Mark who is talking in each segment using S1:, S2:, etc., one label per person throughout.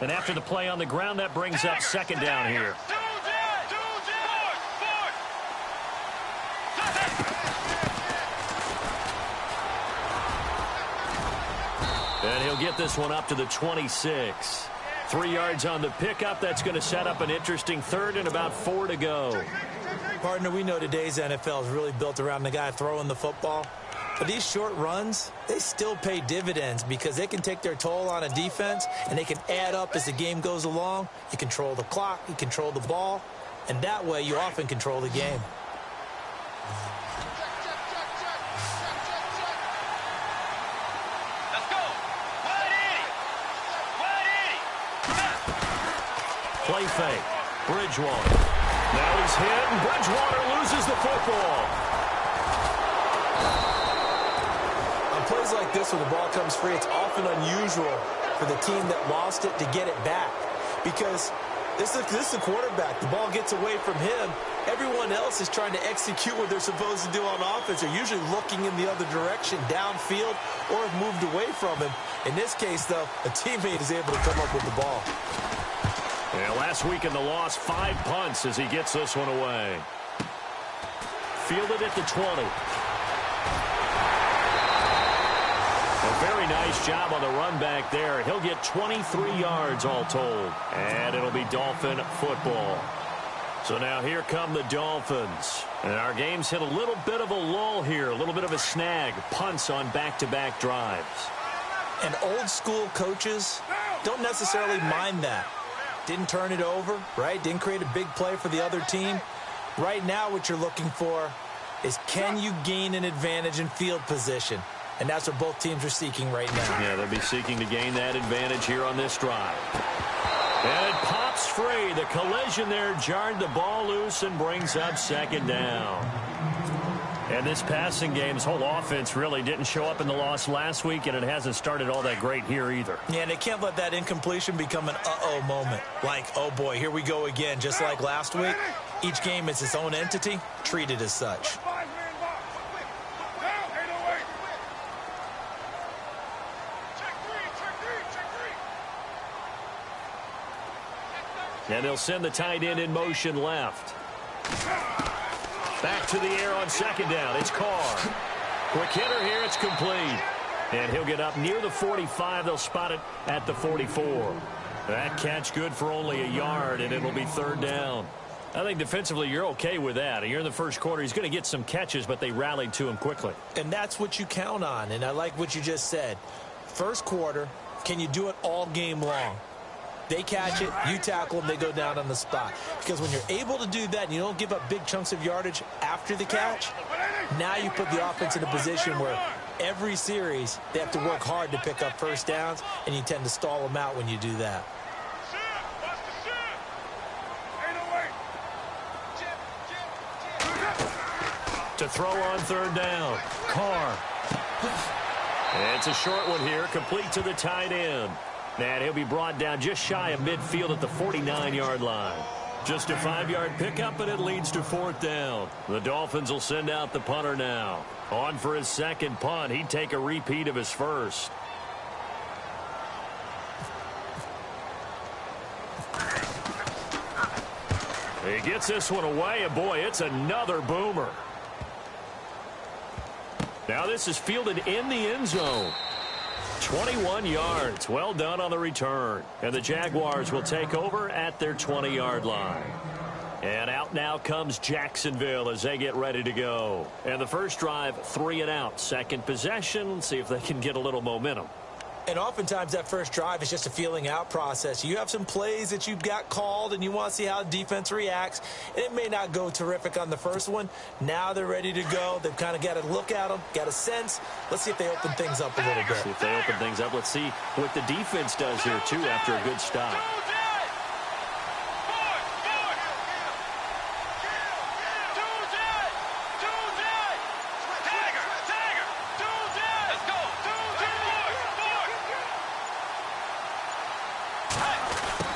S1: And after the play on the ground, that brings up second down here. And he'll get this one up to the 26. 3 yards on the pickup. That's going to set up an interesting third and about 4 to go.
S2: Partner, we know today's NFL is really built around the guy throwing the football. But these short runs, they still pay dividends because they can take their toll on a defense and they can add up as the game goes along. You control the clock, you control the ball, and that way you often control the game.
S1: Play fake. Bridgewater. Now he's hit, and Bridgewater loses the football.
S2: On plays like this where the ball comes free, it's often unusual for the team that lost it to get it back. Because this is the quarterback. The ball gets away from him. Everyone else is trying to execute what they're supposed to do on offense. They're usually looking in the other direction, downfield, or have moved away from him. In this case, though, a teammate is able to come up with the ball.
S1: Yeah, last week in the loss, 5 punts as he gets this one away. Fielded at the 20. A very nice job on the run back there. He'll get 23 yards all told. And it'll be Dolphin football. So now here come the Dolphins. And our game's hit a little bit of a lull here, a little bit of a snag. Punts on back-to-back drives.
S2: And old school coaches don't necessarily mind that. Didn't turn it over, right? Didn't create a big play for the other team. Right now what you're looking for is can you gain an advantage in field position? And that's what both teams are seeking right now.
S1: Yeah, they'll be seeking to gain that advantage here on this drive. And it pops free. The collision there jarred the ball loose and brings up second down. And this passing game, this whole offense really didn't show up in the loss last week, and it hasn't started all that great here either.
S2: Yeah, and they can't let that incompletion become an uh-oh moment. Like, oh boy, here we go again. Just like last week, each game is its own entity, treated as such.
S1: And they'll send the tight end in motion left. Back to the air on second down. It's Carr. Quick hitter here. It's complete. And he'll get up near the 45. They'll spot it at the 44. That catch good for only a yard, and it'll be third down. I think defensively you're okay with that. You're in the first quarter. He's going to get some catches, but they rallied to him quickly.
S2: And that's what you count on, and I like what you just said. First quarter, can you do it all game long? They catch it, you tackle them, they go down on the spot. Because when you're able to do that and you don't give up big chunks of yardage after the catch, now you put the offense in a position where every series they have to work hard to pick up first downs, and you tend to stall them out when you do that.
S1: To throw on third down, Carr. It's a short one here, complete to the tight end. And he'll be brought down just shy of midfield at the 49-yard line. Just a 5-yard pickup, and it leads to fourth down. The Dolphins will send out the punter now. On for his second punt. He'd take a repeat of his first. He gets this one away, and boy, it's another boomer. Now this is fielded in the end zone. 21 yards. Well done on the return. And the Jaguars will take over at their 20-yard line. And out now comes Jacksonville as they get ready to go. And the first drive, 3 and out. Second possession. See if they can get a little momentum.
S2: And oftentimes that first drive is just a feeling out process. You have some plays that you've got called and you want to see how the defense reacts. And it may not go terrific on the first one. Now they're ready to go. They've kind of got to look at them, got a sense. Let's see if they open things up a little bit.
S1: See if they open things up. Let's see what the defense does here, too, after a good stop.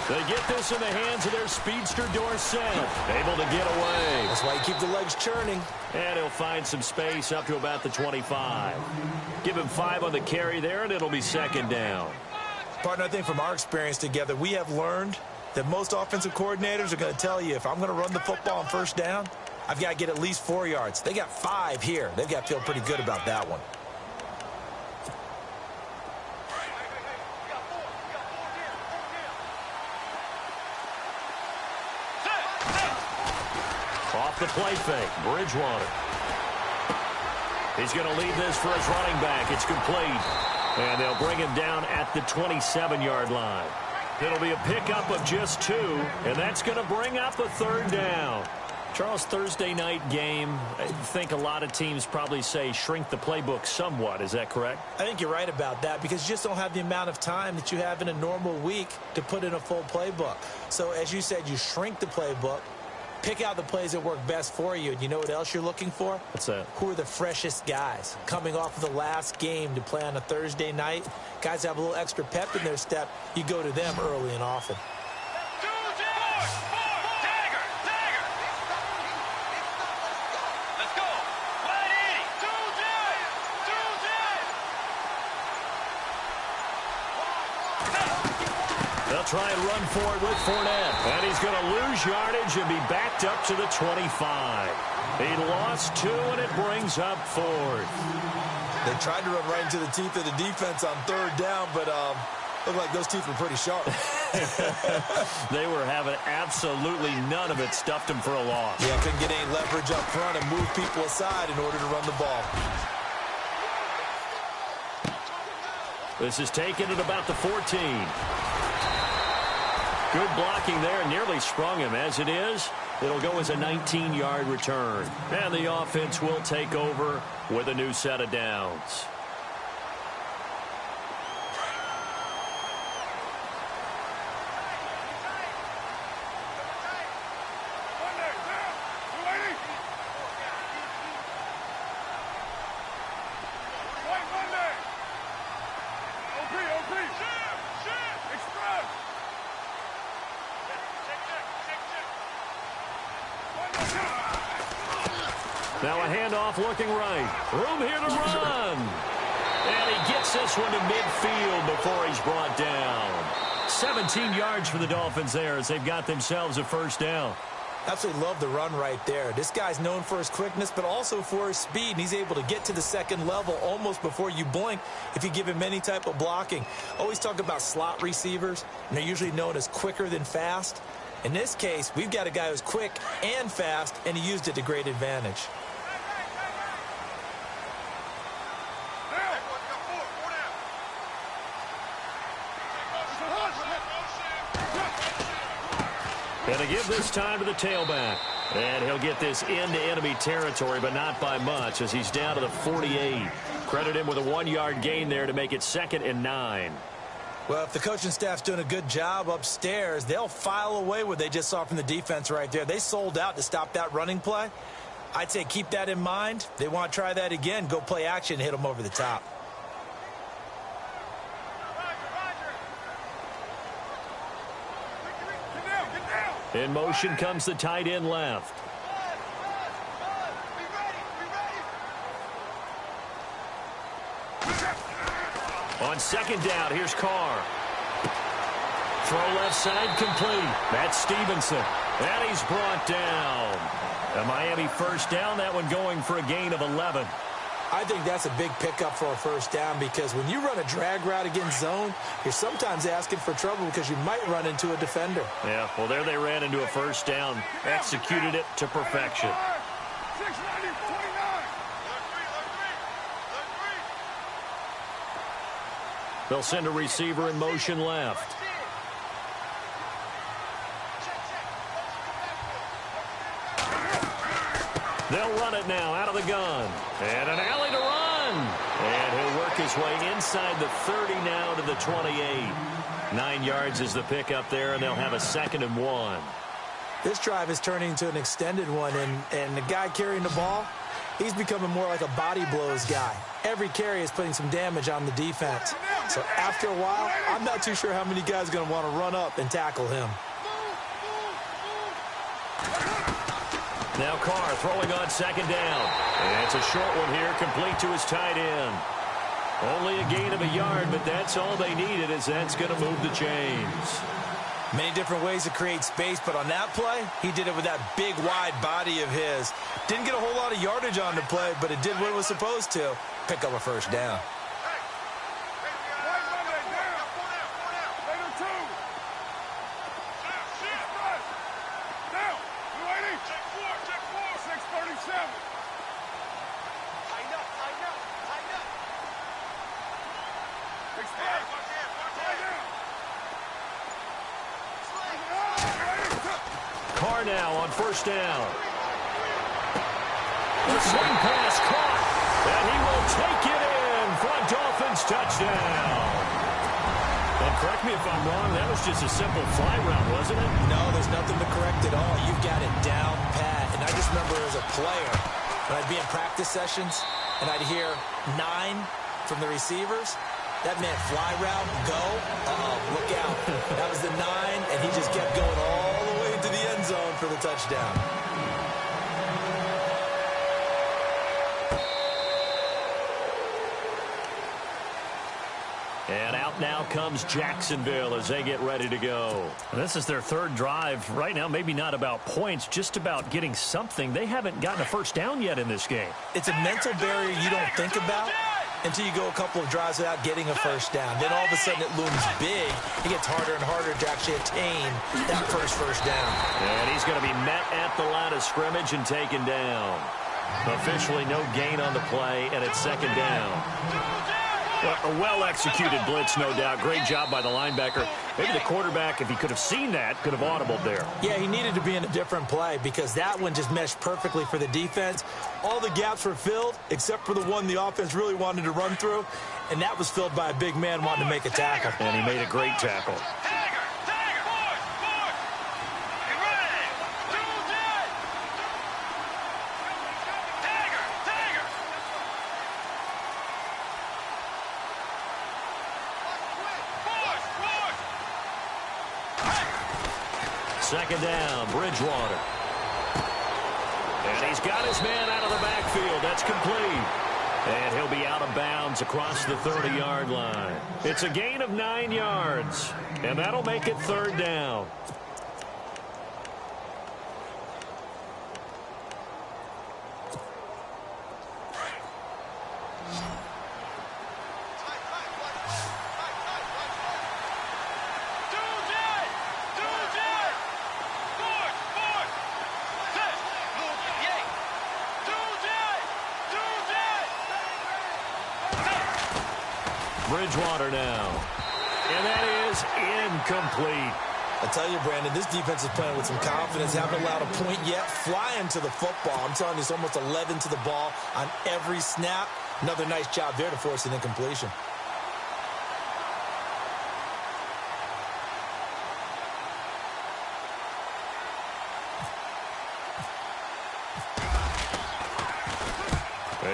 S1: They get this in the hands of their speedster Dorsett. Able to get away.
S2: That's why you keep the legs churning.
S1: And he'll find some space up to about the 25. Give him 5 on the carry there, and it'll be second down.
S2: Partner, I think from our experience together, we have learned that most offensive coordinators are going to tell you, if I'm going to run the football on first down, I've got to get at least 4 yards. They got 5 here. They've got to feel pretty good about that one.
S1: Off the play fake, Bridgewater. He's going to lead this for his running back. It's complete. And they'll bring him down at the 27-yard line. It'll be a pickup of just 2, and that's going to bring up a 3rd down. Charles, Thursday night game, I think a lot of teams probably say shrink the playbook somewhat. Is that correct?
S2: I think you're right about that because you just don't have the amount of time that you have in a normal week to put in a full playbook. So, as you said, you shrink the playbook. Pick out the plays that work best for you. And you know what else you're looking for?
S1: What's that?
S2: Who are the freshest guys coming off of the last game to play on a Thursday night? Guys have a little extra pep in their step. You go to them early and often.
S1: They'll try and run for it with Fournette. And he's going to lose yardage and be backed up to the 25. He lost 2, and it brings up 4th.
S2: They tried to run right into the teeth of the defense on 3rd down, but looked like those teeth were pretty sharp.
S1: They were having absolutely none of it. Stuffed him for a loss.
S2: Yeah, couldn't get any leverage up front and move people aside in order to run the ball.
S1: This is taken at about the 14. Good blocking there, nearly sprung him. As it is, it'll go as a 19-yard return. And the offense will take over with a new set of downs. Now a handoff looking right. Room here to run. And he gets this one to midfield before he's brought down. 17 yards for the Dolphins there as they've got themselves a 1st down.
S2: Absolutely love the run right there. This guy's known for his quickness, but also for his speed. And he's able to get to the 2nd level almost before you blink if you give him any type of blocking. Always talk about slot receivers, and they're usually known as quicker than fast. In this case, we've got a guy who's quick and fast, and he used it to great advantage.
S1: And to give this time to the tailback. And he'll get this into enemy territory, but not by much as he's down to the 48. Credit him with a 1-yard gain there to make it 2nd and 9.
S2: Well, if the coaching staff's doing a good job upstairs, they'll file away what they just saw from the defense right there. They sold out to stop that running play. I'd say keep that in mind. They want to try that again. Go play action and hit them over the top.
S1: In motion comes the tight end left. On 2nd down, here's Carr. Throw left side complete. That's Stevenson. And he's brought down. A Miami 1st down, that one going for a gain of 11.
S2: I think that's a big pickup for a 1st down because when you run a drag route against zone, you're sometimes asking for trouble because you might run into a defender.
S1: Yeah, well, there they ran into a 1st down. Executed it to perfection. They'll send a receiver in motion left. They'll run it now out of the gun. And an alley to run. And he'll work his way inside the 30 now to the 28. 9 yards is the pickup there, and they'll have a 2nd and 1.
S2: This drive is turning into an extended one, and the guy carrying the ball, he's becoming more like a body blows guy. Every carry is putting some damage on the defense. So after a while, I'm not too sure how many guys are going to want to run up and tackle him.
S1: Now Carr throwing on 2nd down. And it's a short one here, complete to his tight end. Only a gain of a yard, but that's all they needed, as that's going to move the chains.
S2: Many different ways to create space, but on that play, he did it with that big, wide body of his. Didn't get a whole lot of yardage on the play, but it did what it was supposed to. Pick up a first down.
S1: Carr now on first down. The swing pass caught, and he will take it in for a Dolphins touchdown. And correct me if I'm wrong, that was just a simple fly route, wasn't it?
S2: No, there's nothing to correct at all. You've got it down pat. And I just remember as a player, when I'd be in practice sessions, and I'd hear 9 from the receivers, that meant fly route, go, look out. That was the 9, and he just kept going all the way to the end zone for the touchdown.
S1: And out now comes Jacksonville as they get ready to go. This is their third drive. Right now, maybe not about points, just about getting something. They haven't gotten a first down yet in this game.
S2: It's a mental barrier you don't think about until you go a couple of drives without getting a first down. Then all of a sudden it looms big. It gets harder and harder to actually attain that first down.
S1: And he's going to be met at the line of scrimmage and taken down. Officially no gain on the play, and it's second down. A well-executed blitz, no doubt. Great job by the linebacker. Maybe the quarterback, if he could have seen that, could have audibled there.
S2: Yeah, he needed to be in a different play because that one just meshed perfectly for the defense. All the gaps were filled except for the one the offense really wanted to run through, and that was filled by a big man wanting to make a tackle.
S1: And he made a great tackle. Second down, Bridgewater. And he's got his man out of the backfield. That's complete. And he'll be out of bounds across the 30-yard line. It's a gain of 9 yards. And that'll make it third down. Bridgewater now. And that is incomplete.
S2: I tell you, Brandon, this defense is playing with some confidence. Haven't allowed a point yet. Flying to the football. I'm telling you, it's almost 11 to the ball on every snap. Another nice job there to force an incompletion.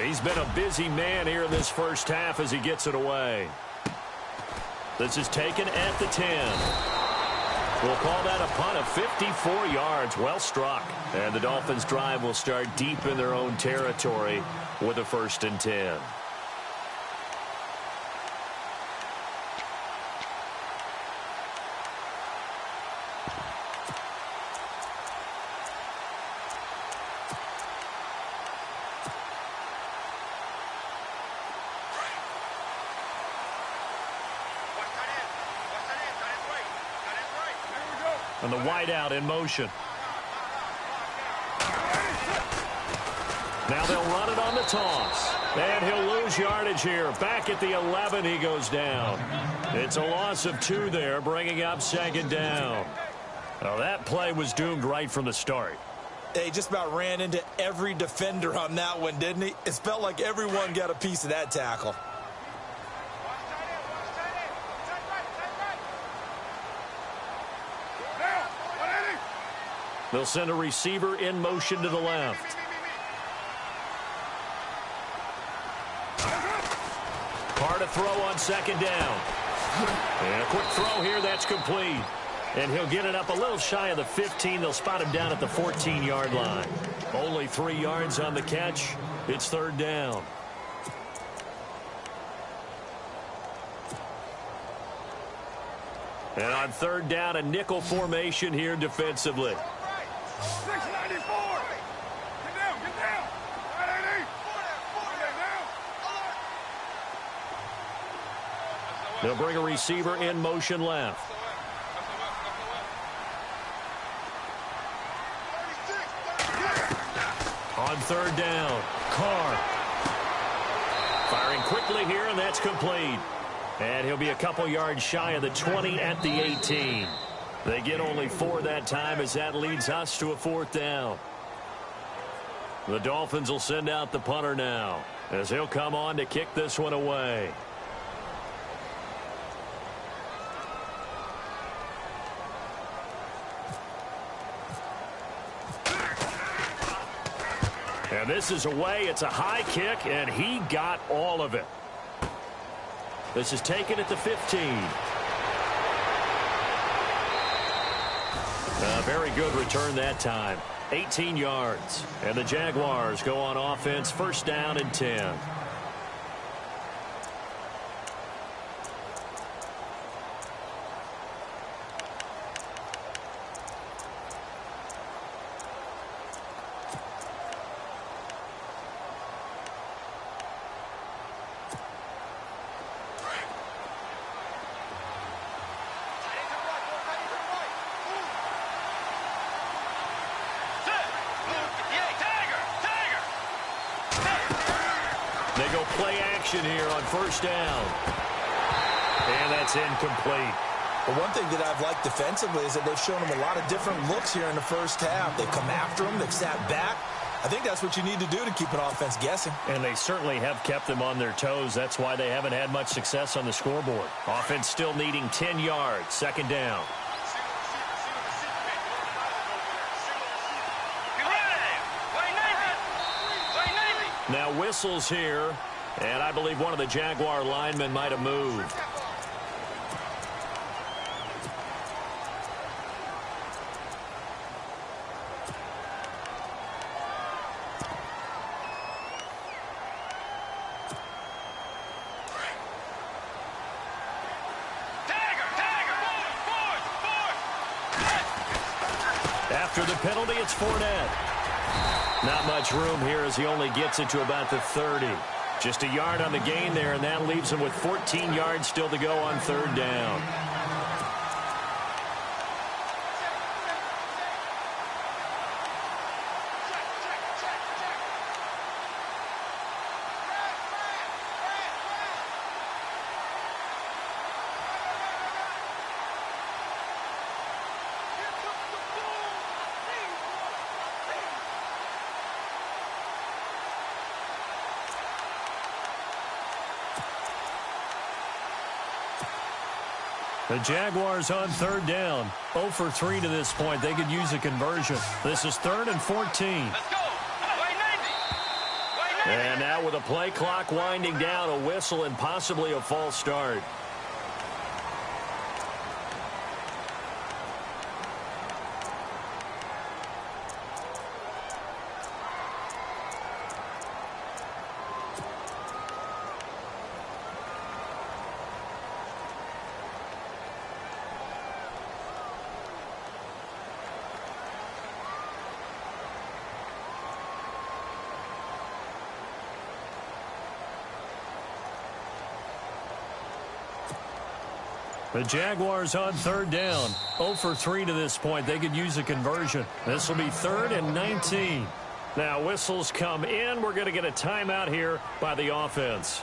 S1: He's been a busy man here in this first half as he gets it away. This is taken at the 10. We'll call that a punt of 54 yards. Well struck. And the Dolphins' drive will start deep in their own territory with a 1st and 10. And the wideout in motion. Now they'll run it on the toss. And he'll lose yardage here. Back at the 11, he goes down. It's a loss of 2 there, bringing up second down. Now that play was doomed right from the start.
S2: He just about ran into every defender on that one, didn't he? It felt like everyone got a piece of that tackle.
S1: They'll send a receiver in motion to the left. Carr to throw on second down. And a quick throw here, that's complete. And he'll get it up a little shy of the 15. They'll spot him down at the 14-yard line. Only 3 yards on the catch. It's third down. And on third down, a nickel formation here defensively.
S3: 694. Get down, get down. 980.
S1: They'll bring a receiver in motion left. On third down, Carr. Firing quickly here, and that's complete. And he'll be a couple yards shy of the 20 at the 18. They get only 4 that time as that leads us to a fourth down. The Dolphins will send out the punter now as he'll come on to kick this one away. And this is away. It's a high kick, and he got all of it. This is taken at the 15. A very good return that time. 18 yards. And the Jaguars go on offense, first down and 10. They go play action here on first down. And that's incomplete.
S2: Well, one thing that I've liked defensively is that they've shown them a lot of different looks here in the first half. They've come after them. They've sat back. I think that's what you need to do to keep an offense guessing.
S1: And they certainly have kept them on their toes. That's why they haven't had much success on the scoreboard. Offense still needing 10 yards. Second down. Now whistles here, and I believe one of the Jaguar linemen might have moved. After the penalty, it's Fournette. Not much room here as he only gets it to about the 30. Just a yard on the gain there, and that leaves him with 14 yards still to go on third down. The Jaguars on third down. 0 for 3 to this point. They could use a conversion. This is 3rd and 14.
S3: Let's go.
S1: And now with a play clock winding down, a whistle and possibly a false start. The Jaguars on third down. 0 for 3 to this point. They could use a conversion. This will be 3rd and 19. Now whistles come in. We're going to get a timeout here by the offense.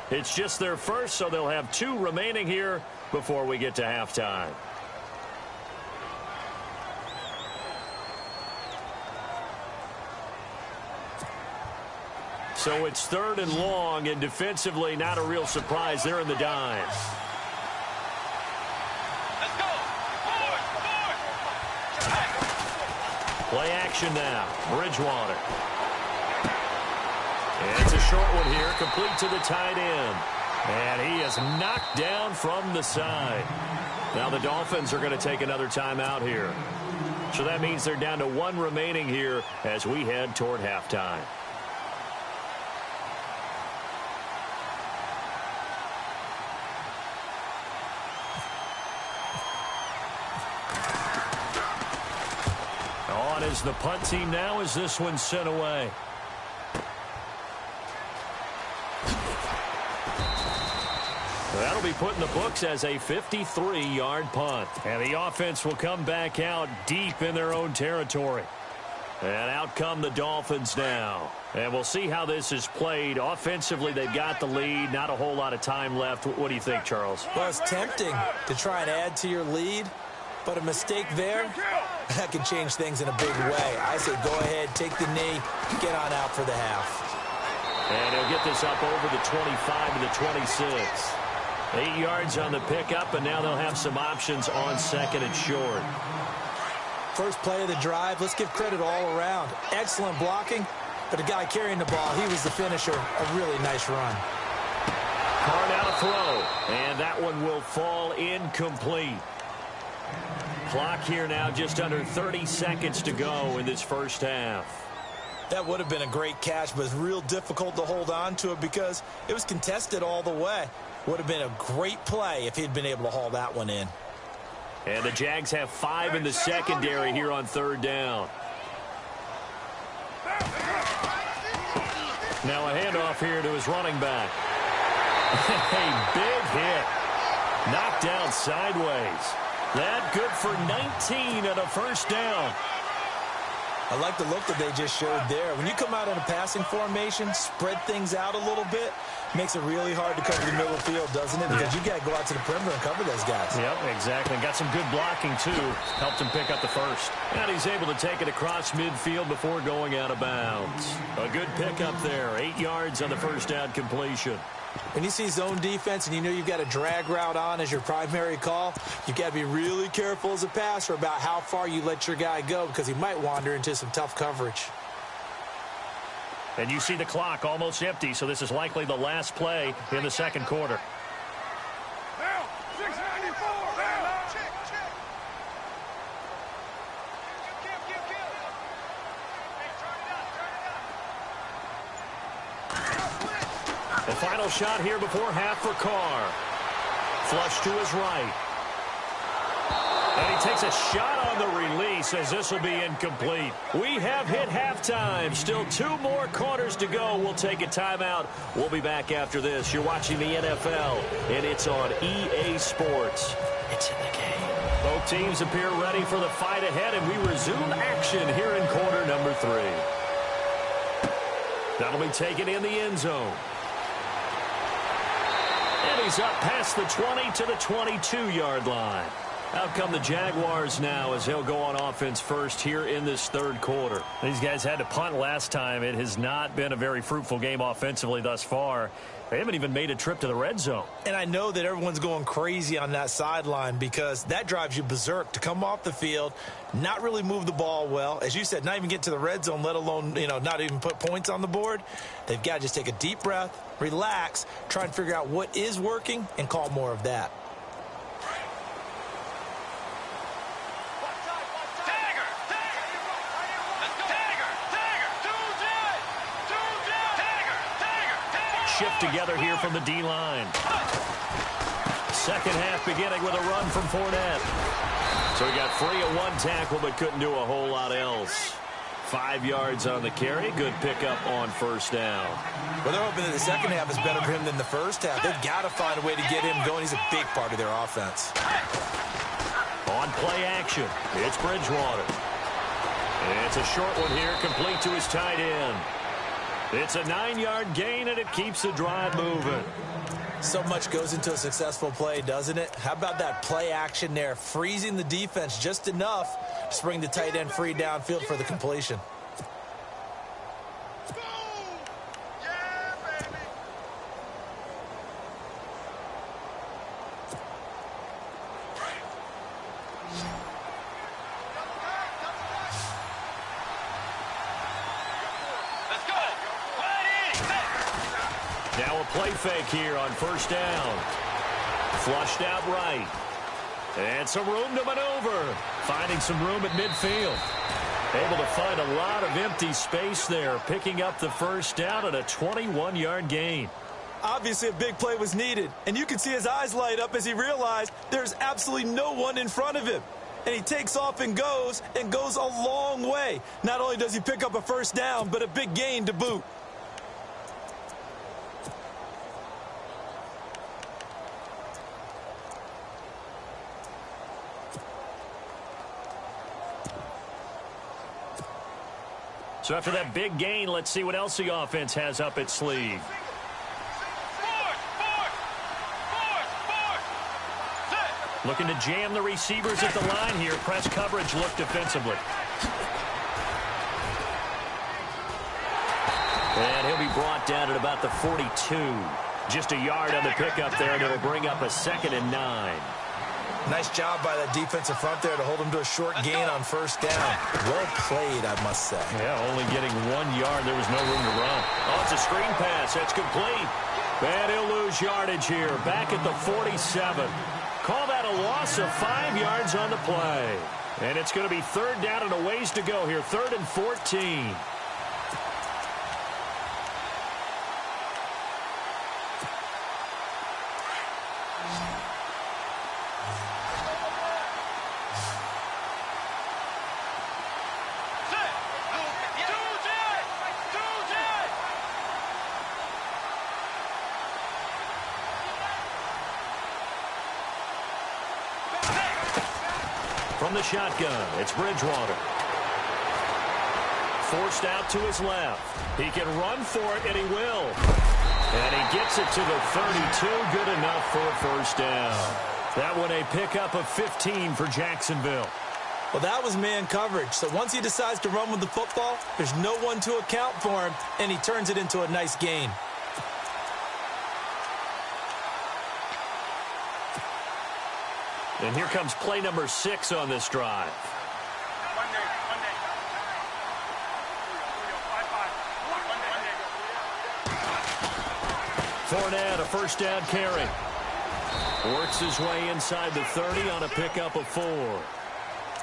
S1: It's just their first, so they'll have 2 remaining here before we get to halftime. So it's 3rd and long, and defensively not a real surprise. They're in the dime. Play action now. Bridgewater. And it's a short one here, complete to the tight end. And he is knocked down from the side. Now the Dolphins are going to take another timeout here. So that means they're down to 1 remaining here as we head toward halftime. on as the punt team now as this one's sent away. That'll be put in the books as a 53-yard punt. And the offense will come back out deep in their own territory. And out come the Dolphins now. And we'll see how this is played. Offensively, they've got the lead. Not a whole lot of time left. What do you think, Charles?
S2: Well, it's tempting to try and add to your lead. But a mistake there, that can change things in a big way. I say go ahead, take the knee, get on out for the half.
S1: And he'll get this up over the 25 to the 26. 8 yards on the pickup, and now they'll have some options on second and short.
S2: First play of the drive, let's give credit all around. Excellent blocking, but the guy carrying the ball, he was the finisher. A really nice run.
S1: Carr now to throw, and that one will fall incomplete. Clock here now just under 30 seconds to go in this first half.
S2: That would have been a great catch, but it's real difficult to hold on to it because it was contested all the way. Would have been a great play if he'd been able to haul that one in.
S1: And the Jags have 5 in the secondary here on third down. Now a handoff here to his running back. A big hit. Knocked down sideways. That good for 19 and a first down.
S2: I like the look that they just showed there. When you come out in a passing formation, spread things out a little bit, makes it really hard to cover the middle field, doesn't it? Because you got to go out to the perimeter and cover those guys.
S1: Yep, exactly. Got some good blocking, too. Helped him pick up the first. And he's able to take it across midfield before going out of bounds. A good pickup there. 8 yards on the first down completion.
S2: When you see zone defense and you know you've got a drag route on as your primary call, you've got to be really careful as a passer about how far you let your guy go because he might wander into some tough coverage.
S1: And you see the clock almost empty, so this is likely the last play in the second quarter.
S3: Now, 694. Now. Check.
S1: The final shot here before half for Carr. Flush to his right. And he takes a shot on the release as this will be incomplete. We have hit halftime. Still 2 more quarters to go. We'll take a timeout. We'll be back after this. You're watching the NFL, and it's on EA Sports. It's in the game. Both teams appear ready for the fight ahead, and we resume action here in quarter number 3. That'll be taken in the end zone. And he's up past the 20 to the 22-yard line. Out come the Jaguars now as they'll go on offense first here in this third quarter. These guys had to punt last time. It has not been a very fruitful game offensively thus far. They haven't even made a trip to the red zone.
S2: And I know that everyone's going crazy on that sideline because that drives you berserk to come off the field, not really move the ball well. As you said, not even get to the red zone, let alone, not even put points on the board. They've got to just take a deep breath, relax, try and figure out what is working, and call more of that.
S1: Shift together here from the D-line. Second half beginning with a run from Fournette. So he got free of 1 tackle but couldn't do a whole lot else. 5 yards on the carry. Good pickup on first down.
S2: Well, they're hoping that the second half is better for him than the first half. They've got to find a way to get him going. He's a big part of their offense.
S1: On play action, it's Bridgewater. And it's a short one here, complete to his tight end. It's a 9-yard gain, and it keeps the drive moving.
S2: So much goes into a successful play, doesn't it? How about that play action there, freezing the defense just enough to bring the tight end free downfield for the completion.
S1: Now a play fake here on first down. Flushed out right. And some room to maneuver. Finding some room at midfield. Able to find a lot of empty space there. Picking up the first down at a 21-yard gain.
S2: Obviously a big play was needed. And you can see his eyes light up as he realized there's absolutely no one in front of him. and he takes off and goes a long way. Not only does he pick up a first down, but a big gain to boot.
S1: So after that big gain, let's see what else the offense has up its sleeve. Looking to jam the receivers at the line here. Press coverage look defensively. And he'll be brought down at about the 42. Just a yard on the pickup there, and it'll bring up a 2nd and 9.
S2: Nice job by that defensive front there to hold him to a short gain on first down. Well played, I must say.
S1: Yeah, only getting 1 yard. There was no room to run. Oh, it's a screen pass. That's complete. And he'll lose yardage here. Back at the 47. Call that a loss of 5 yards on the play. And it's going to be 3rd down and a ways to go here. 3rd and 14. From the shotgun, it's Bridgewater. Forced out to his left. He can run for it, and he will. And he gets it to the 32. Good enough for a first down. That one a pickup of 15 for Jacksonville.
S2: Well, that was man coverage. So once he decides to run with the football, there's no one to account for him, and he turns it into a nice gain.
S1: And here comes play number 6 on this drive. Fournette, a first down carry. Works his way inside the 30 on a pickup of 4.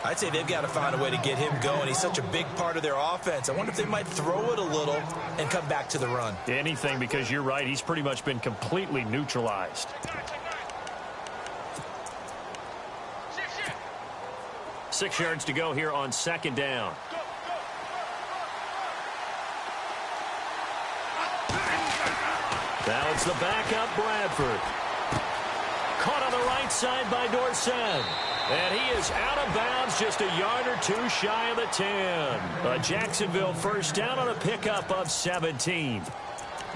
S2: I'd say they've got to find a way to get him going. He's such a big part of their offense. I wonder if they might throw it a little and come back to the run.
S1: Anything, because you're right. He's pretty much been completely neutralized. 6 yards to go here on 2nd down. Now it's the backup Bradford. Caught on the right side by Dorsett. And he is out of bounds, just a yard or 2 shy of the 10. A Jacksonville first down on a pickup of 17.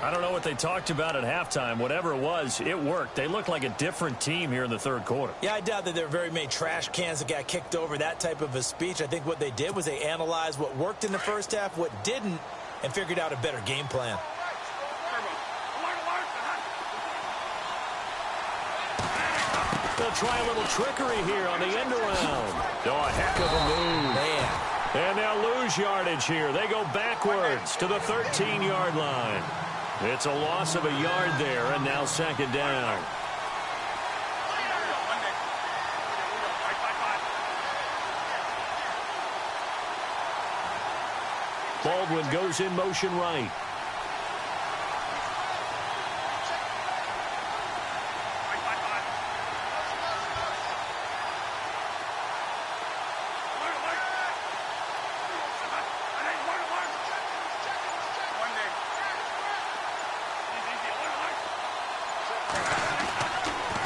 S1: I don't know what they talked about at halftime. Whatever it was, it worked. They looked like a different team here in the 3rd quarter.
S2: Yeah, I doubt that there were very many trash cans that got kicked over, that type of a speech. I think what they did was they analyzed what worked in the first half, what didn't, and figured out a better game plan.
S1: They'll try a little trickery here on the end around. Oh, a heck of a move.
S2: Man.
S1: And they'll lose yardage here. They go backwards to the 13-yard line. It's a loss of a yard there, and now 2nd down. Baldwin goes in motion right.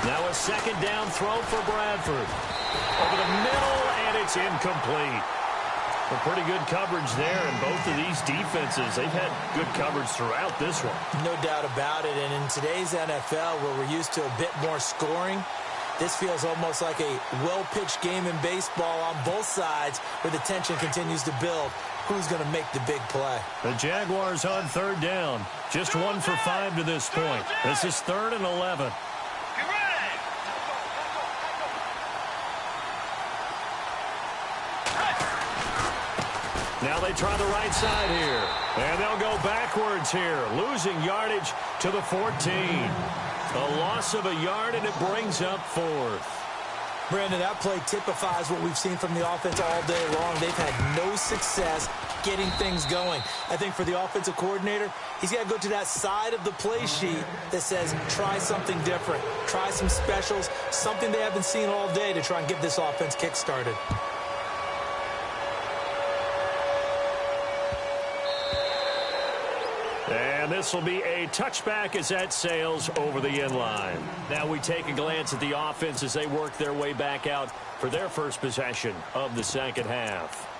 S1: Now a 2nd down throw for Bradford. Over the middle, and it's incomplete. Well, pretty good coverage there, and both of these defenses, they've had good coverage throughout this one.
S2: No doubt about it, and in today's NFL, where we're used to a bit more scoring, this feels almost like a well-pitched game in baseball on both sides, where the tension continues to build. Who's going to make the big play?
S1: The Jaguars on 3rd down. Just 1 for 5 to this point. This is 3rd and 11. Now they try the right side here. And they'll go backwards here, losing yardage to the 14. A loss of a yard, and it brings up 4th.
S2: Brandon, that play typifies what we've seen from the offense all day long. They've had no success getting things going. I think for the offensive coordinator, he's got to go to that side of the play sheet that says, try something different. Try some specials, something they haven't seen all day to try and get this offense kick-started.
S1: And this will be a touchback as that sails over the end line. Now we take a glance at the offense as they work their way back out for their first possession of the second half.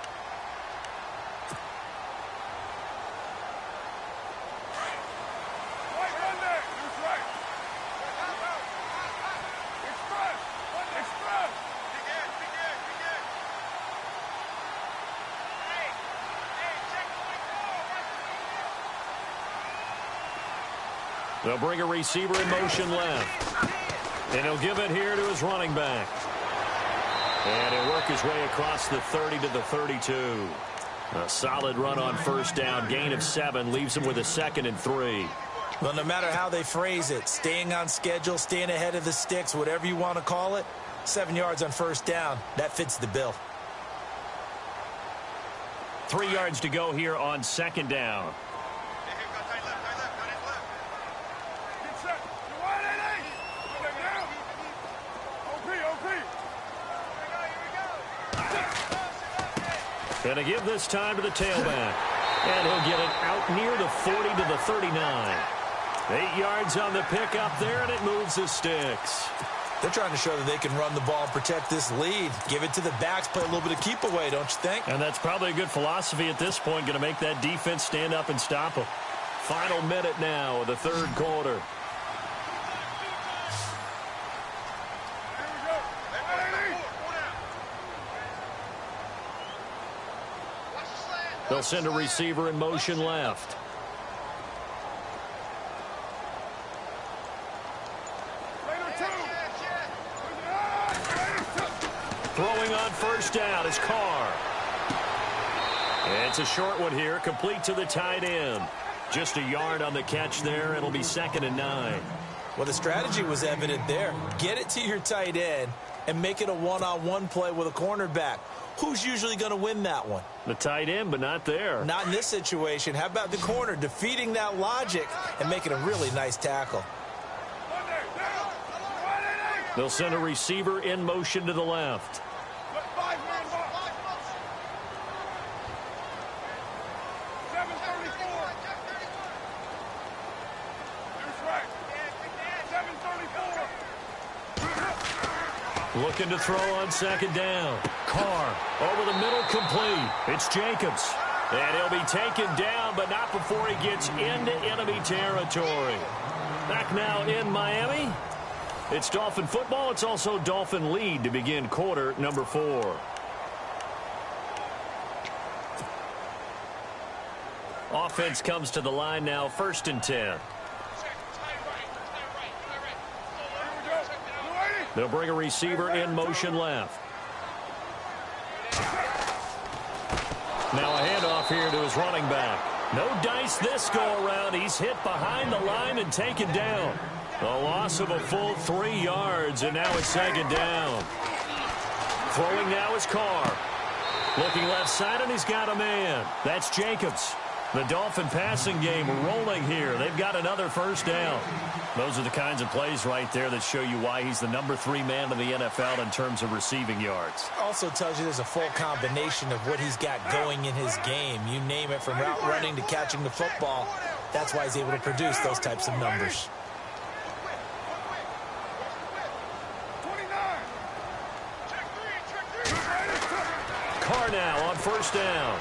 S1: They'll bring a receiver in motion left. And he'll give it here to his running back. And he'll work his way across the 30 to the 32. A solid run on first down. Gain of 7 leaves him with a 2nd and 3.
S2: Well, no matter how they phrase it, staying on schedule, staying ahead of the sticks, whatever you want to call it, 7 yards on first down, that fits the bill.
S1: 3 yards to go here on second down. And a give this time to the tailback. And he'll get it out near the 40 to the 39. 8 yards on the pickup there, and it moves the sticks.
S2: They're trying to show that they can run the ball and protect this lead. Give it to the backs, play a little bit of keep away, don't you think?
S1: And that's probably a good philosophy at this point, going to make that defense stand up and stop them. Final minute now of the third quarter. They'll send a receiver in motion left. Throwing on first down is Carr. It's a short one here, complete to the tight end. Just a yard on the catch there. It'll be 2nd and 9.
S2: Well, the strategy was evident there. Get it to your tight end and make it a one-on-one play with a cornerback. Who's usually going to win that one?
S1: The tight end, but not there.
S2: Not in this situation. How about the corner defeating that logic and making a really nice tackle?
S1: They'll send a receiver in motion to the left. Looking to throw on second down. Carr over the middle, complete. It's Jacobs. And he'll be taken down, but not before he gets into enemy territory. Back now in Miami. It's Dolphin football. It's also Dolphin lead to begin quarter number 4. Offense comes to the line now, 1st and 10. They'll bring a receiver in motion left. Now a handoff here to his running back. No dice this go-around. He's hit behind the line and taken down. A loss of a full 3 yards, and now it's 2nd down. Throwing now is Carr. Looking left side, and he's got a man. That's Jacobs. The Dolphin passing game rolling here. They've got another first down. Those are the kinds of plays right there that show you why he's the number 3 man in the NFL in terms of receiving yards.
S2: Also tells you there's a full combination of what he's got going in his game. You name it, from route running to catching the football. That's why he's able to produce those types of numbers.
S1: Carr now on first down.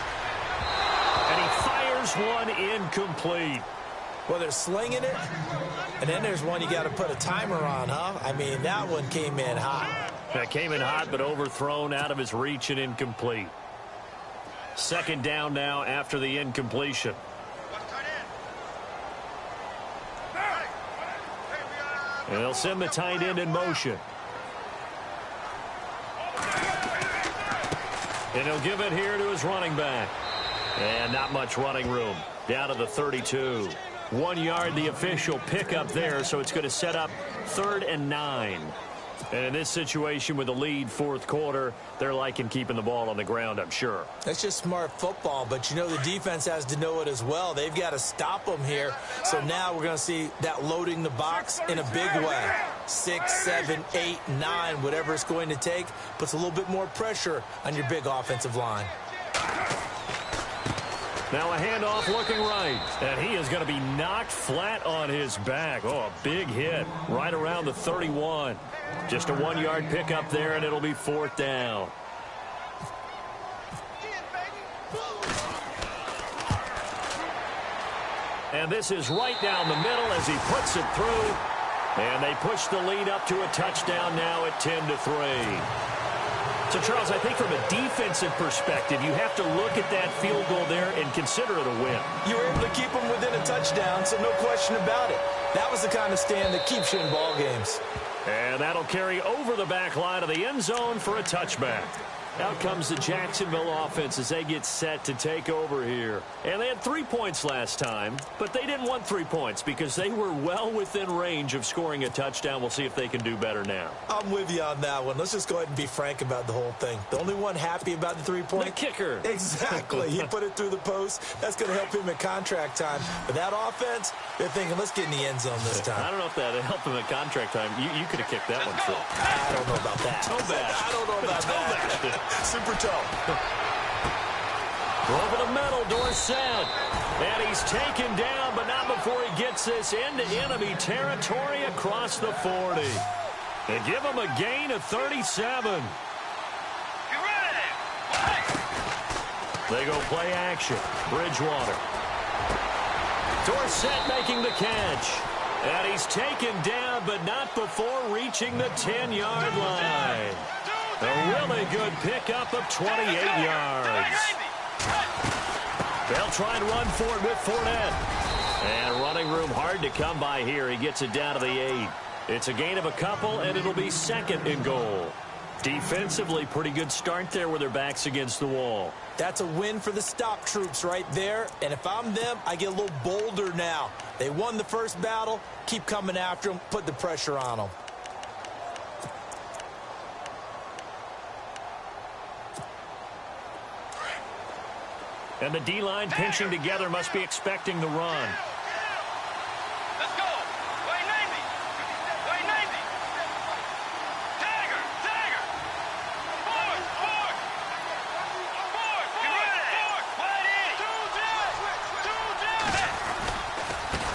S1: And he fires one incomplete.
S2: Well, they're slinging it, and then there's one you got to put a timer on, huh? I mean, that one came in hot.
S1: That came in hot, but overthrown, out of his reach and incomplete. 2nd down now after the incompletion. And they'll send the tight end in motion. And he'll give it here to his running back. And not much running room. Down to the 32. 1 yard, the official pickup there, so it's going to set up 3rd and 9. And in this situation with the lead, fourth quarter, they're liking keeping the ball on the ground, I'm sure.
S2: That's just smart football, but you know the defense has to know it as well. They've got to stop them here. So now we're going to see that loading the box in a big way. 6, 7, 8, 9, whatever it's going to take, puts a little bit more pressure on your big offensive line.
S1: Now a handoff looking right, and he is going to be knocked flat on his back. Oh, a big hit right around the 31. Just a 1-yard pickup there, and it'll be fourth down. And this is right down the middle as he puts it through. And they push the lead up to a touchdown now at 10-3. So, Charles, I think from a defensive perspective, you have to look at that field goal there and consider it a win.
S2: You were able to keep them within a touchdown, so no question about it. That was the kind of stand that keeps you in ball games.
S1: And that'll carry over the back line of the end zone for a touchback. Out comes the Jacksonville offense as they get set to take over here. And they had 3 points last time, but they didn't want 3 points because they were well within range of scoring a touchdown. We'll see if they can do better now.
S2: I'm with you on that one. Let's just go ahead and be frank about the whole thing. The only one happy about the 3-point?
S1: The kicker.
S2: Exactly. He put it through the post. That's going to help him at contract time. But that offense, they're thinking, let's get in the end zone this time.
S1: I don't know if that helped him at contract time. You could have kicked that one through.
S2: I don't know about that.
S1: Toe bash.
S2: I don't know about that. Super toe.
S1: Over the middle, Dorsett. And he's taken down, but not before he gets this into enemy territory across the 40. They give him a gain of 37. They go play action. Bridgewater. Dorsett making the catch. And he's taken down, but not before reaching the 10-yard line. A really good pickup of 28 yards. They'll try and run for it with Fournette. And running room hard to come by here. He gets it down to the 8. It's a gain of a couple, and it'll be second and goal. Defensively, pretty good start there with their backs against the wall.
S2: That's a win for the stop troops right there. And if I'm them, I get a little bolder now. They won the first battle. Keep coming after them. Put the pressure on them.
S1: And the D-line pinching together must be expecting the run.
S3: Let's go. Way 90. Way 90. Tiger. Tiger. Forward. Forward. Forward. Forward. Wide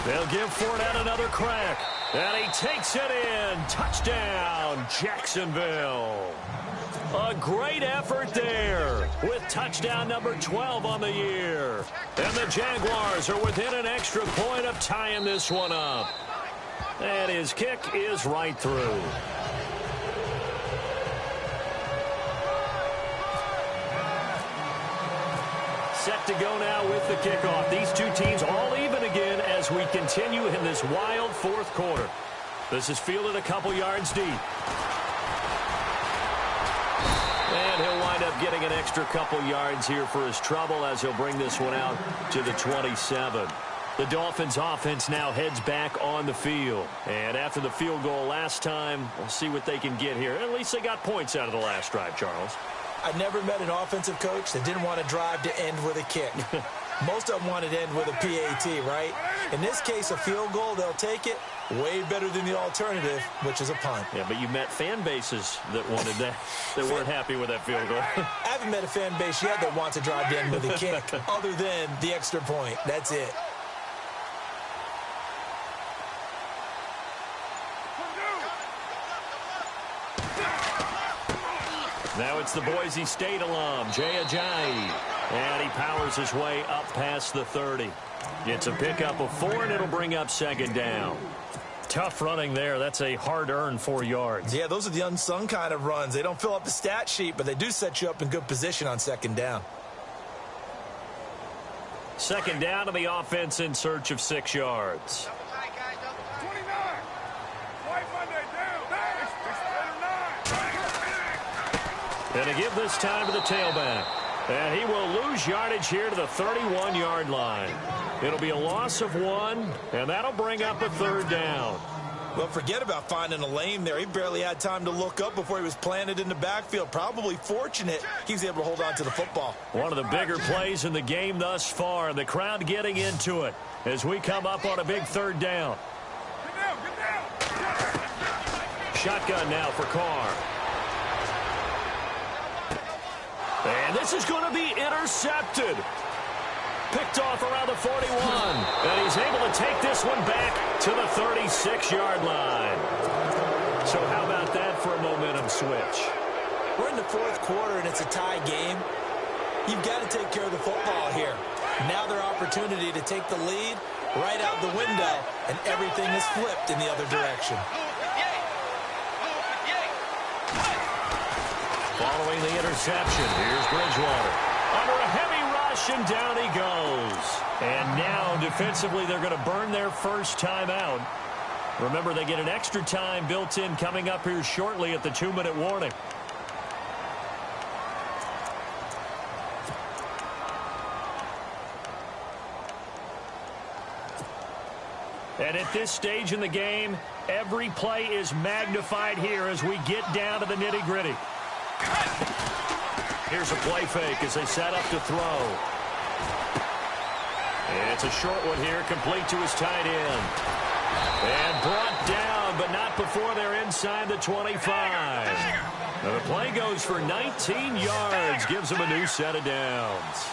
S3: in.
S1: They'll give Fournette another crack. And he takes it in. Touchdown, Jacksonville. A great effort there with touchdown number 12 on the year. And the Jaguars are within an extra point of tying this one up. And his kick is right through. Set to go now with the kickoff. These two teams all even again as we continue in this wild fourth quarter. This is fielded a couple yards deep. And he'll wind up getting an extra couple yards here for his trouble as he'll bring this one out to the 27. The Dolphins offense now heads back on the field. And after the field goal last time, we'll see what they can get here. At least they got points out of the last drive, Charles.
S2: I never met an offensive coach that didn't want to drive to end with a kick. Most of them wanted to end with a PAT, right? In this case, a field goal, they'll take it. Way better than the alternative, which is a punt.
S1: Yeah, but you met fan bases that wanted that, that weren't happy with that field goal.
S2: I haven't met a fan base yet that wants to drive to end with a kick, other than the extra point. That's it.
S1: Now it's the Boise State alum, Jay Ajayi. And he powers his way up past the 30. It's a pickup of 4, and it'll bring up second down. Tough running there. That's a hard-earned 4 yards.
S2: Yeah, those are the unsung kind of runs. They don't fill up the stat sheet, but they do set you up in good position on second down.
S1: Second down to the offense in search of 6 yards.
S3: 29. White Monday down.
S1: And to give this time to the tailback. And he will lose yardage here to the 31-yard line. It'll be a loss of 1, and that'll bring up a third down.
S2: Well, forget about finding a lane there. He barely had time to look up before he was planted in the backfield. Probably fortunate he was able to hold on to the football.
S1: One of the bigger plays in the game thus far. The crowd getting into it as we come up on a big third down. Shotgun now for Carr. And this is going to be intercepted. Picked off around the 41. And he's able to take this one back to the 36-yard line. So how about that for a momentum switch?
S2: We're in the fourth quarter, and it's a tie game. You've got to take care of the football here. Now their opportunity to take the lead right out the window, and everything is flipped in the other direction.
S1: Following the interception, here's Bridgewater. Under a heavy rush, and down he goes. And now, defensively, they're going to burn their first time out. Remember, they get an extra time built in coming up here shortly at the 2-minute warning. And at this stage in the game, every play is magnified here as we get down to the nitty-gritty. Here's a play fake as they set up to throw. And it's a short one here, complete to his tight end. And brought down, but not before they're inside the 25. Now the play goes for 19 yards, gives them a new set of downs.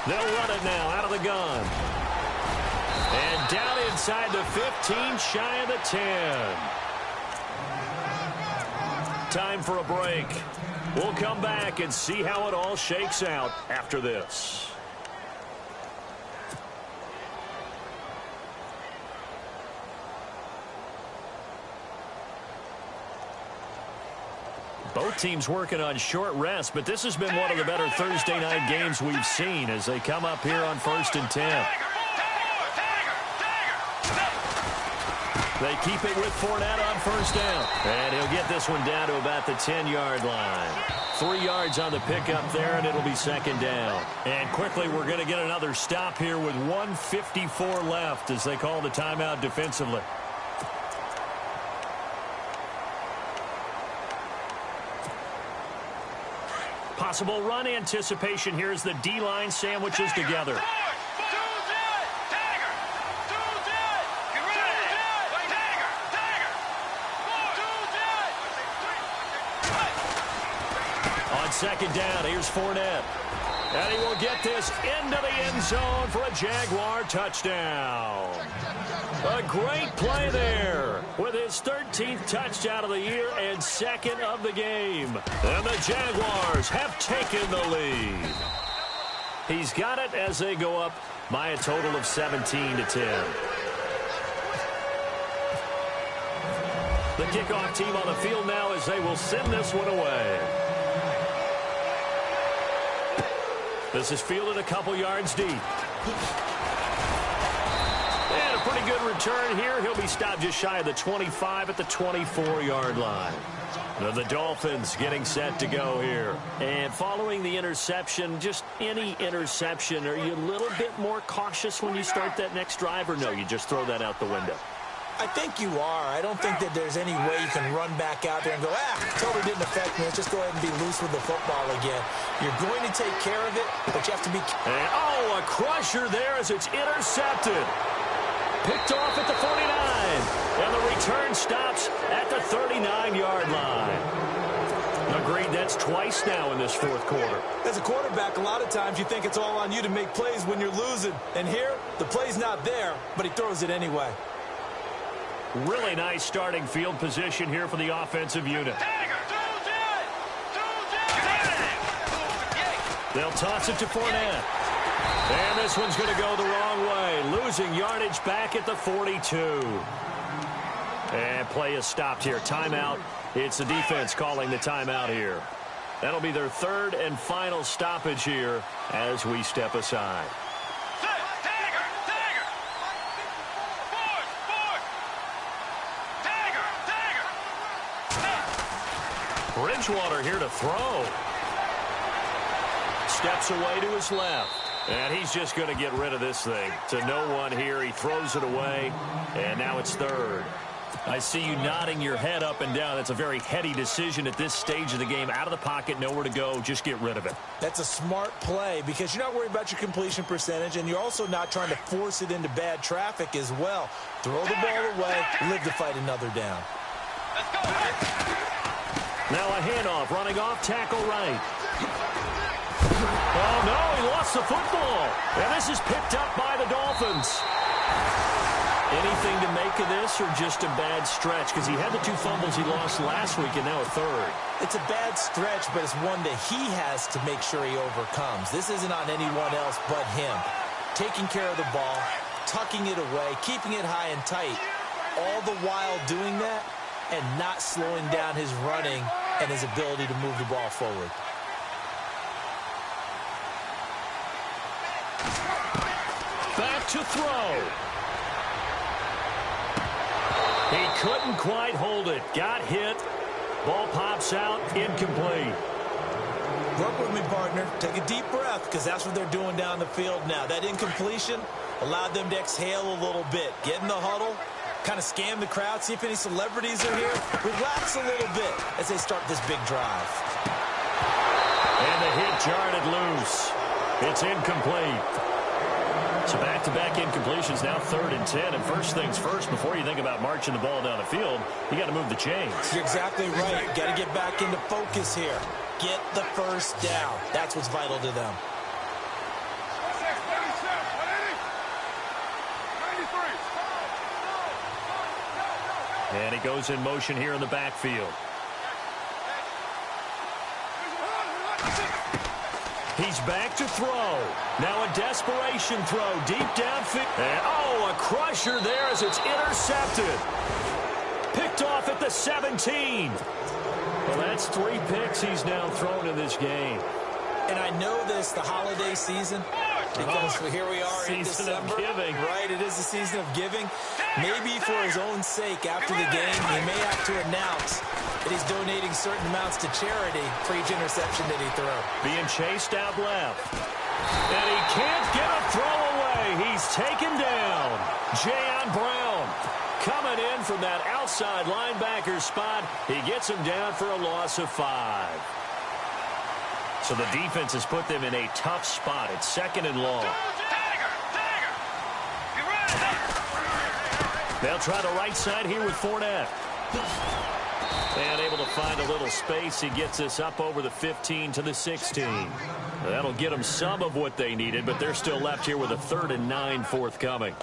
S1: They'll run it now out of the gun. And down inside the 15, shy of the 10. Time for a break. We'll come back and see how it all shakes out after this. Both teams working on short rest, but this has been one of the better Thursday night games we've seen as they come up here on 1st and 10. They keep it with Fournette on first down. And he'll get this one down to about the 10-yard line. 3 yards on the pickup there, and it'll be second down. And quickly, we're going to get another stop here with 1:54 left as they call the timeout defensively. Possible run anticipation here as the D-line sandwiches together. On second down, here's Fournette. And he will get this into the end zone for a Jaguar touchdown. A great play there with his 13th touchdown of the year and second of the game. And the Jaguars have taken the lead. He's got it as they go up by a total of 17-10. The kickoff team on the field now as they will send this one away. This is fielded a couple yards deep. And a pretty good return here. He'll be stopped just shy of the 25 at the 24-yard line. Now the Dolphins getting set to go here. And following the interception, just any interception, are you a little bit more cautious when you start that next drive, or no, you just throw that out the window?
S2: I think you are. I don't think that there's any way you can run back out there and go, totally didn't affect me. Let's just go ahead and be loose with the football again. You're going to take care of it, but you have to be...
S1: And, a crusher there as it's intercepted. Picked off at the 49. And the return stops at the 39-yard line. Agreed, that's twice now in this fourth quarter.
S2: As a quarterback, a lot of times you think it's all on you to make plays when you're losing. And here, the play's not there, but he throws it anyway.
S1: Really nice starting field position here for the offensive unit. They'll toss it to Fournette. And this one's going to go the wrong way. Losing yardage back at the 42. And play is stopped here. Timeout. It's the defense calling the timeout here. That'll be their third and final stoppage here as we step aside. Bridgewater here to throw. Steps away to his left. And he's just going to get rid of this thing. To no one here. He throws it away, and now it's third. I see you nodding your head up and down. That's a very heady decision at this stage of the game. Out of the pocket, nowhere to go. Just get rid of it.
S2: That's a smart play because you're not worried about your completion percentage, and you're also not trying to force it into bad traffic as well. Throw the ball away, live to fight another down.
S1: Now a handoff, running off, tackle right. Oh, no, he lost the football. And this is picked up by the Dolphins. Anything to make of this or just a bad stretch? Because he had the 2 fumbles he lost last week and now a third.
S2: It's a bad stretch, but it's one that he has to make sure he overcomes. This isn't on anyone else but him. Taking care of the ball, tucking it away, keeping it high and tight, all the while doing that and not slowing down his running and his ability to move the ball forward.
S1: Back to throw. He couldn't quite hold it. Got hit. Ball pops out. Incomplete.
S2: Work with me, partner. Take a deep breath because that's what they're doing down the field now. That incompletion allowed them to exhale a little bit. Get in the huddle. Kind of scan the crowd. See if any celebrities are here. Relax a little bit as they start this big drive.
S1: And the hit jarred it loose. It's incomplete. So back-to-back incompletions, now 3rd and 10. And first things first, before you think about marching the ball down the field, you got to move the chains.
S2: You're exactly right. Got to get back into focus here. Get the first down. That's what's vital to them.
S1: And he goes in motion here in the backfield. He's back to throw. Now a desperation throw deep downfield. And oh, a crusher there as it's intercepted. Picked off at the 17. Well, that's 3 picks he's now thrown in this game.
S2: And I know this, the holiday season, because here we are in December.
S1: Season of giving.
S2: Right, it is the season of giving. Maybe for his own sake, after the game, he may have to announce that he's donating certain amounts to charity for each interception that he threw.
S1: Being chased out left. And he can't get a throw away. He's taken down. Jayon Brown coming in from that outside linebacker spot. He gets him down for a loss of 5. So the defense has put them in a tough spot. It's 2nd and long. They'll try the right side here with Fournette. And able to find a little space. He gets this up over the 15 to the 16. That'll get them some of what they needed, but they're still left here with a 3rd and 9 forthcoming.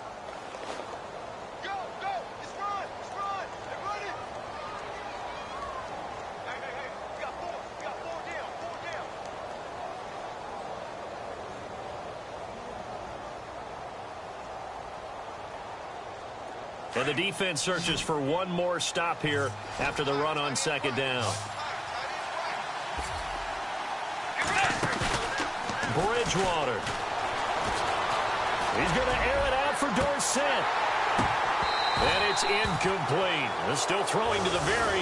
S1: And the defense searches for one more stop here after the run on 2nd down. Bridgewater. He's going to air it out for Dorsett. And it's incomplete. Still throwing to the very